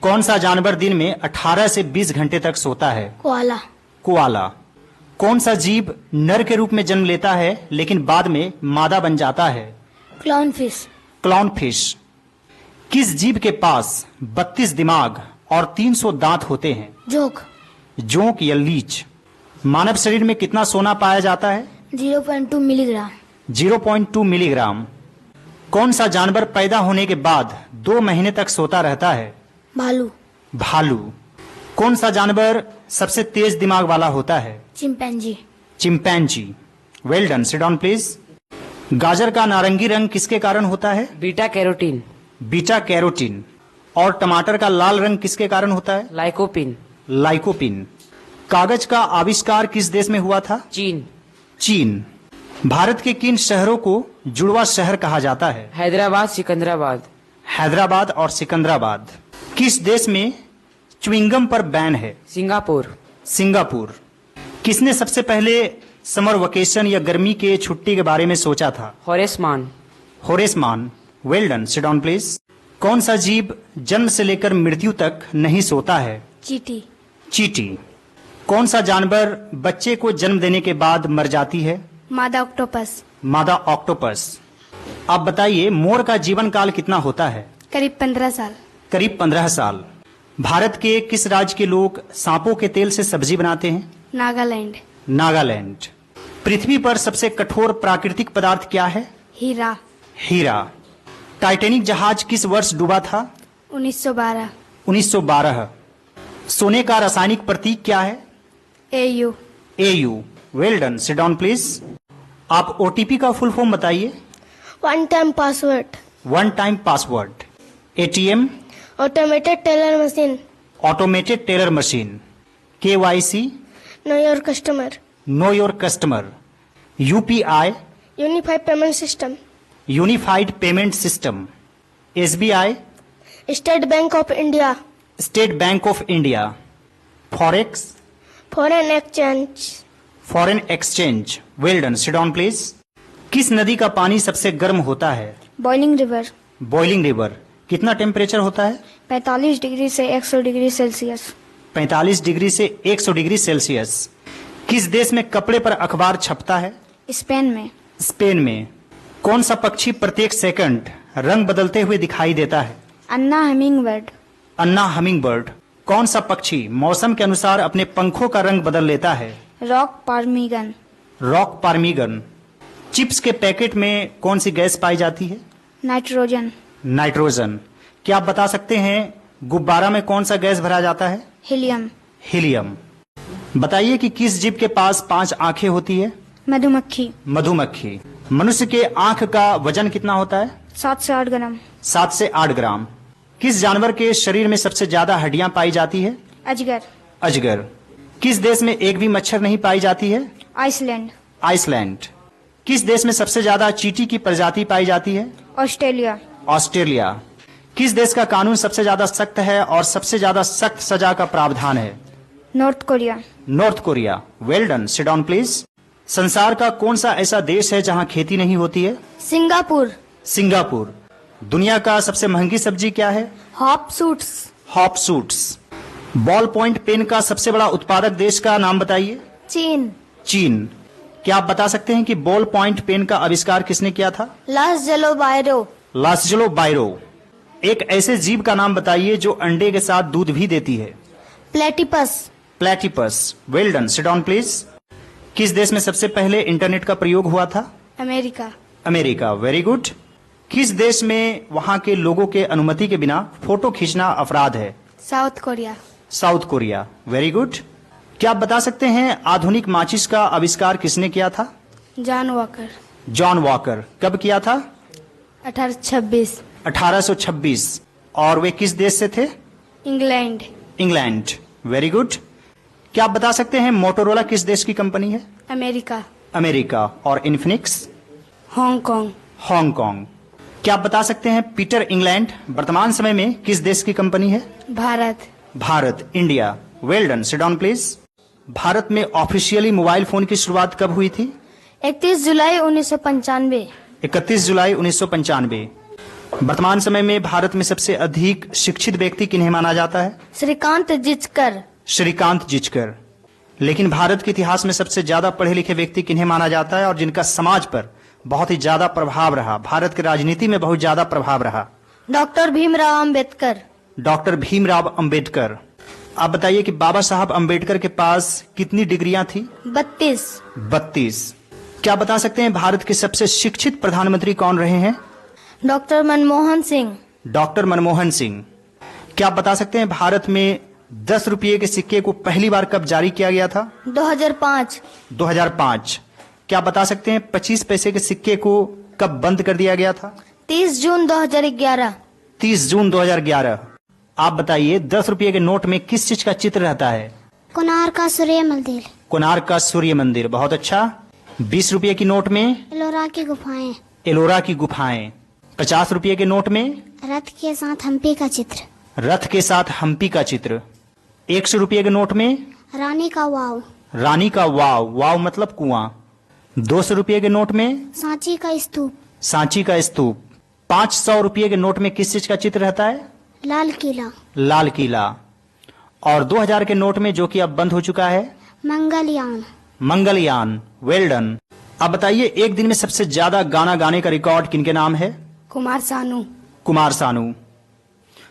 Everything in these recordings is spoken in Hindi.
कौन सा जानवर दिन में 18 से 20 घंटे तक सोता है? कोआला। कोआला। कौन सा जीव नर के रूप में जन्म लेता है लेकिन बाद में मादा बन जाता है? क्लाउनफिश। क्लाउनफिश। किस जीव के पास 32 दिमाग और 300 दांत होते हैं? जोंक। जोंक या लीच। मानव शरीर में कितना सोना पाया जाता है? 0.2 मिलीग्राम। 0.2 मिलीग्राम। कौन सा जानवर पैदा होने के बाद 2 महीने तक सोता रहता है? भालू। भालू। कौन सा जानवर सबसे तेज दिमाग वाला होता है? Chimpanzee. Chimpanzee. Well done, sit down please. गाजर का नारंगी रंग किसके कारण होता है? Beta carotene. Beta carotene. और टमाटर का लाल रंग किसके कारण होता है? लाइकोपिन। लाइकोपिन। कागज का आविष्कार किस देश में हुआ था? चीन। चीन। भारत के किन शहरों को जुड़वा शहर कहा जाता है? हैदराबाद, सिकंदराबाद। हैदराबाद और सिकंदराबाद। किस देश में च्युइंगम पर बैन है? सिंगापुर। सिंगापुर। किसने सबसे पहले समर वेकेशन या गर्मी के छुट्टी के बारे में सोचा था? होरेस मान। होरेस मान। Well done, sit down please. कौन सा जीव जन्म से लेकर मृत्यु तक नहीं सोता है? चींटी। चींटी। कौन सा जानवर बच्चे को जन्म देने के बाद मर जाती है? मादा ऑक्टोपस। मादा ऑक्टोपस। आप बताइए, मोर का जीवन काल कितना होता है? करीब 15 साल। करीब 15 साल। भारत के किस राज्य के लोग सांपों के तेल से सब्जी बनाते हैं? नागालैंड। नागालैंड। पृथ्वी पर सबसे कठोर प्राकृतिक पदार्थ क्या है? हीरा। हीरा। टाइटैनिक जहाज किस वर्ष डूबा था? 1912। 1912। सोने का रासायनिक प्रतीक क्या है? AU। AU। Well done, sit down please. आप OTP का फुल फॉर्म बताइए। One time password. One time password. ATM। Automated teller machine. Automated teller machine. KYC। Know your customer. Know your customer. UPI। Unified payment system. Unified payment system. SBI। State bank of India. State bank of India. Forex. Foreign exchange. Foreign exchange. Well done, sit down please. किस नदी का पानी सबसे गर्म होता है? Boiling river. Boiling river. कितना टेम्परेचर होता है? 45 डिग्री से 100 डिग्री सेल्सियस। 45 डिग्री से 100 डिग्री सेल्सियस। किस देश में कपड़े पर अखबार छपता है? स्पेन में। स्पेन में। कौन सा पक्षी प्रत्येक सेकंड रंग बदलते हुए दिखाई देता है? अन्ना हमिंगबर्ड। अन्ना हमिंगबर्ड। कौन सा पक्षी मौसम के अनुसार अपने पंखों का रंग बदल लेता है? रॉक पार्मिगन। रॉक पार्मिगन। चिप्स के पैकेट में कौन सी गैस पाई जाती है? नाइट्रोजन। नाइट्रोजन। क्या आप बता सकते हैं गुब्बारा में कौन सा गैस भरा जाता है? हीलियम। हीलियम। बताइए कि किस जीव के पास 5 आंखें होती है? मधुमक्खी। मधुमक्खी। मनुष्य के आंख का वजन कितना होता है? 7 से 8 ग्राम। 7 से 8 ग्राम। किस जानवर के शरीर में सबसे ज्यादा हड्डियां पाई जाती है? अजगर। अजगर। किस देश में एक भी मच्छर नहीं पाई जाती है? आइसलैंड। आइसलैंड। किस देश में सबसे ज्यादा चींटी की प्रजाति पाई जाती है? ऑस्ट्रेलिया। ऑस्ट्रेलिया। किस देश का कानून सबसे ज्यादा सख्त है और सबसे ज्यादा सख्त सजा का प्रावधान है? North Korea. North Korea. Well done, sit down please. संसार का कौन सा ऐसा देश है जहां खेती नहीं होती है? सिंगापुर। सिंगापुर। दुनिया का सबसे महंगी सब्जी क्या है? Hop shoots. Hop shoots. Ball point pen का सबसे बड़ा उत्पादक देश का नाम बताइए। चीन। चीन। क्या आप बता सकते हैं कि बॉल पॉइंट पेन का आविष्कार किसने किया था? लासजेलो बायरो। लासजेलो बायरो। एक ऐसे जीव का नाम बताइए जो अंडे के साथ दूध भी देती है। Platypus. Platypus. Well done, sit down please. किस देश में सबसे पहले इंटरनेट का प्रयोग हुआ था? अमेरिका। अमेरिका। Very good. किस देश में वहां के लोगों के अनुमति के बिना फोटो खींचना अपराध है? South Korea. South Korea. Very good. क्या आप बता सकते हैं आधुनिक माचिस का आविष्कार किसने किया था? John walker. John walker. कब किया था? 1826। 1826। और वे किस देश से थे? इंग्लैंड। इंग्लैंड। Very good. क्या आप बता सकते हैं मोटोरोला किस देश की कंपनी है? अमेरिका। अमेरिका। और इन्फिनिक्स? हांगकांग। हांगकांग। क्या आप बता सकते हैं पीटर इंग्लैंड वर्तमान समय में किस देश की कंपनी है? Bharat. Bharat. India. Well done, sit down please. Bharat में ऑफिशियली मोबाइल फोन की शुरुआत कब हुई थी? 31 जुलाई 1995। 31 जुलाई 1995। वर्तमान समय में भारत में सबसे अधिक शिक्षित व्यक्ति किन्हें माना जाता है? श्रीकांत जिचकर। श्रीकांत जिचकर। लेकिन भारत के इतिहास में सबसे ज्यादा पढ़े लिखे व्यक्ति किन्हें माना जाता है और जिनका समाज पर बहुत ही ज्यादा प्रभाव रहा, भारत की राजनीति में बहुत ज्यादा प्रभाव रहा? डॉक्टर भीमराव अंबेडकर। डॉक्टर भीमराव अंबेडकर। आप बताइए कि बाबा साहब अंबेडकर के पास कितनी डिग्रियां थी? 32। 32। क्या बता सकते हैं भारत के सबसे शिक्षित प्रधानमंत्री कौन रहे हैं? डॉक्टर मनमोहन सिंह। डॉक्टर मनमोहन सिंह। क्या आप बता सकते हैं भारत में 10 रुपये के सिक्के को पहली बार कब जारी किया गया था? 2005। 2005। क्या आप बता सकते हैं 25 पैसे के सिक्के को कब बंद कर दिया गया था? 30 जून 2011। 30 जून 2011। आप बताइए 10 रुपये के नोट में किस चीज का चित्र रहता है? कोणार्क का सूर्य मंदिर। कोणार्क का सूर्य मंदिर। बहुत अच्छा। 20 रुपये की नोट में? एलोरा की गुफाएं। एलोरा की गुफाएं। 50 रुपये के नोट में? रथ के साथ हम्पी का चित्र। रथ के साथ हम्पी का चित्र। 100 रुपये के नोट में? रानी का वाव। रानी का वाव। वाव मतलब कुआं। 200 रुपये के नोट में? सांची का स्तूप। सांची का स्तूप। 500 रुपये के नोट में किस चीज का चित्र रहता है? लाल किला। लाल किला। और 2000 के नोट में, जो कि अब बंद हो चुका है? मंगलयान। मंगलयान। Well done. अब बताइए एक दिन में सबसे ज्यादा गाना गाने का रिकॉर्ड किनके नाम है? कुमार सानू। कुमार सानू।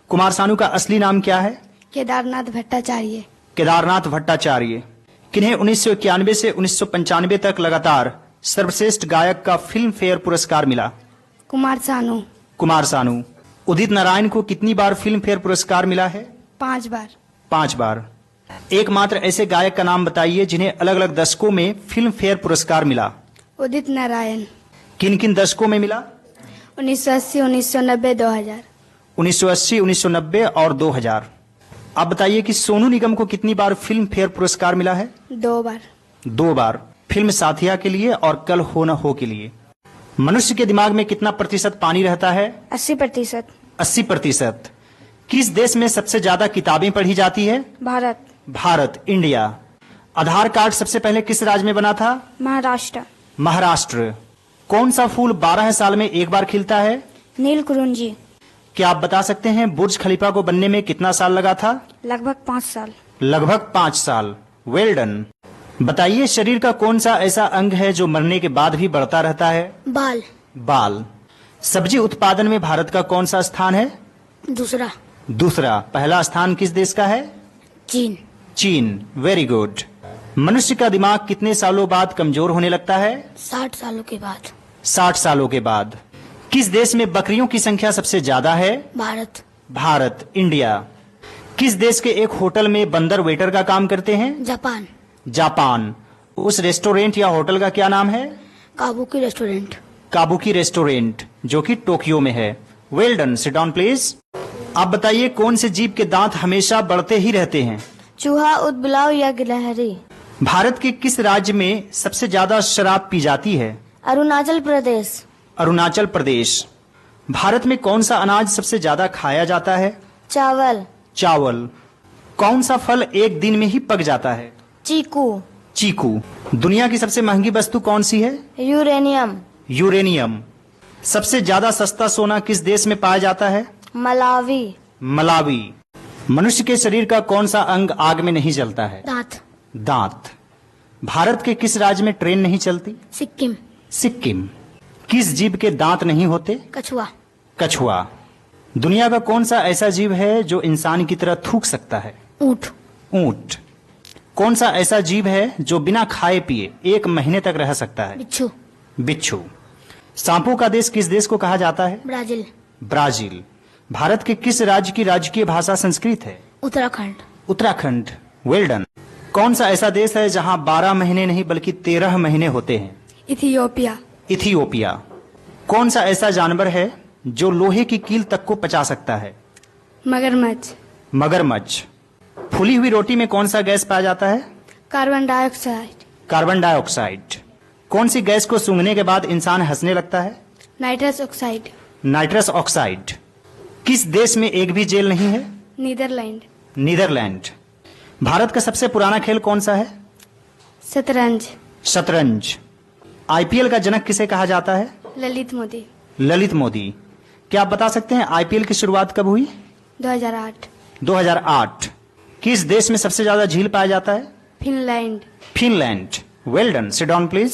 कुमार सानू का असली नाम क्या है? केदारनाथ भट्टाचार्य। केदारनाथ भट्टाचार्य। किन्हें 1991 से 1995 तक लगातार सर्वश्रेष्ठ गायक का फिल्म फेयर पुरस्कार मिला? कुमार सानू। कुमार सानू। उदित नारायण को कितनी बार फिल्म फेयर पुरस्कार मिला है? 5 बार। 5 बार। एकमात्र ऐसे गायक का नाम बताइए जिन्हें अलग अलग दशकों में फिल्म फेयर पुरस्कार मिला? उदित नारायण। किन किन दशकों में मिला? 1980, 1990, 2000। 1980, 1990 और 2000। आप बताइए कि सोनू निगम को कितनी बार फिल्म फेयर पुरस्कार मिला है? 2 बार। 2 बार। फिल्म साथिया के लिए और कल हो न हो के लिए। मनुष्य के दिमाग में कितना प्रतिशत पानी रहता है? 80%। 80%। किस देश में सबसे ज्यादा किताबें पढ़ी जाती है? भारत। भारत, इंडिया। आधार कार्ड सबसे पहले किस राज्य में बना था? महाराष्ट्र। महाराष्ट्र। कौन सा फूल 12 साल में एक बार खिलता है? नीलकुरुंजी। क्या आप बता सकते हैं बुर्ज खलीफा को बनने में कितना साल लगा था? लगभग 5 साल। लगभग 5 साल। Well done. बताइए शरीर का कौन सा ऐसा अंग है जो मरने के बाद भी बढ़ता रहता है? बाल। बाल। सब्जी उत्पादन में भारत का कौन सा स्थान है? दूसरा। दूसरा। पहला स्थान किस देश का है? चीन। चीन। Very good. मनुष्य का दिमाग कितने सालों बाद कमजोर होने लगता है? 60 सालों के बाद। 60 सालों के बाद। किस देश में बकरियों की संख्या सबसे ज्यादा है? भारत। भारत, इंडिया। किस देश के एक होटल में बंदर वेटर का काम करते हैं? जापान। जापान। उस रेस्टोरेंट या होटल का क्या नाम है? Kabuki restaurant. काबुकी रेस्टोरेंट, जो कि टोक्यो में है। Well done. Sit down please. आप बताइए कौन से जीव के दांत हमेशा बढ़ते ही रहते हैं? चूहा, उदबिलाव या गिलहरी। भारत के किस राज्य में सबसे ज्यादा शराब पी जाती है? अरुणाचल प्रदेश। अरुणाचल प्रदेश। भारत में कौन सा अनाज सबसे ज्यादा खाया जाता है? चावल। चावल। कौन सा फल एक दिन में ही पक जाता है? चीकू। चीकू। दुनिया की सबसे महंगी वस्तु कौन सी है? यूरेनियम। यूरेनियम। सबसे ज्यादा सस्ता सोना किस देश में पाया जाता है? मलावी। मलावी। मनुष्य के शरीर का कौन सा अंग आग में नहीं जलता है? दांत। दांत। भारत के किस राज्य में ट्रेन नहीं चलती? सिक्किम। सिक्किम। किस जीव के दांत नहीं होते? कछुआ। कछुआ। दुनिया का कौन सा ऐसा जीव है जो इंसान की तरह थूक सकता है? ऊंट। ऊंट। कौन सा ऐसा जीव है जो बिना खाए पिए 1 महीने तक रह सकता है? बिच्छू। बिच्छू। सांपों का देश किस देश को कहा जाता है? ब्राजील। ब्राजील। भारत के किस राज्य की राजकीय भाषा संस्कृत है? उत्तराखंड। उत्तराखंड। Well done. कौन सा ऐसा देश है जहां 12 महीने नहीं बल्कि 13 महीने होते हैं? इथियोपिया। इथियोपिया। कौन सा ऐसा जानवर है जो लोहे की कील तक को पचा सकता है? मगरमच्छ। मगरमच्छ। फूली हुई रोटी में कौन सा गैस पाया जाता है? Carbon dioxide. Carbon dioxide. कौन सी गैस को सूंघने के बाद इंसान हंसने लगता है? Nitrous oxide. Nitrous oxide. किस देश में एक भी जेल नहीं है? नीदरलैंड। नीदरलैंड। भारत का सबसे पुराना खेल कौन सा है? शतरंज। शतरंज। आईपीएल का जनक किसे कहा जाता है? ललित मोदी। ललित मोदी। क्या आप बता सकते हैं आईपीएल की शुरुआत कब हुई? 2008 2008। किस देश में सबसे ज्यादा झील पाया जाता है? Finland Finland. Well done, sit down please.